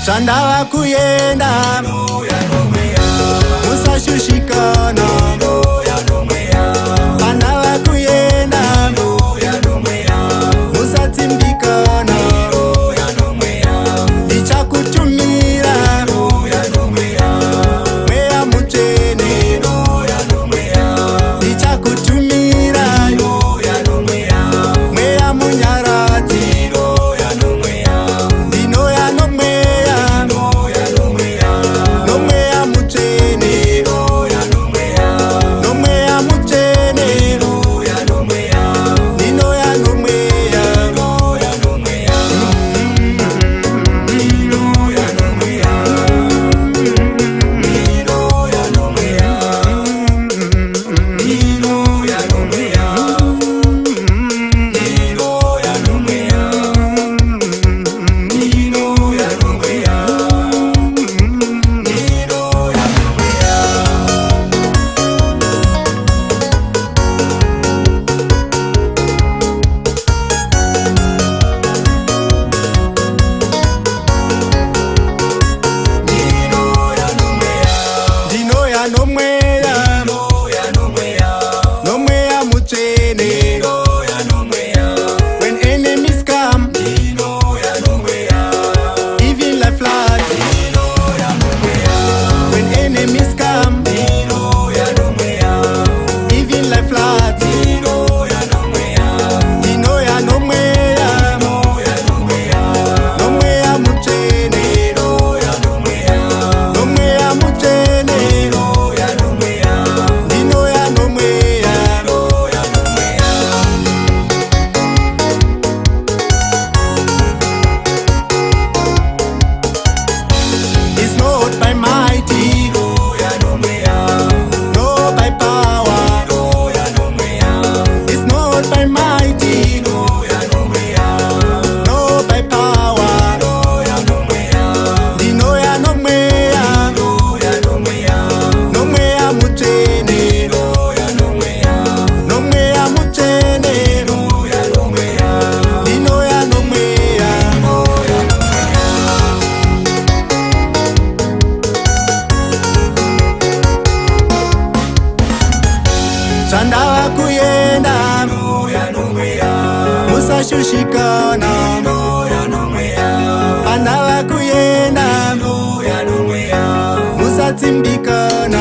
Chandava kuyenda musashushikana Pandava kuyenda musatsimbikana Ndichakutumira mweya mutsvene Ndichakutumira mweya munyaradzi Ndinouya nomweya nomweya mutsvene nomweya mutsvene Ndinouya nomweya nomweya mutsvene When enemies come even like floods When enemies come even like floods Ndinouya nomweya nomweya mutsvene nomweya mutsvene Ndinouya nomweya It's not by mighty, no by power. It's not by mighty, no by power. Ndinouya nomweya nomweya mutsvene nomweya mutsvene Ndinouya nomweya Chandava kuyenda musashushikana Pandava kuyenda musatsimbikana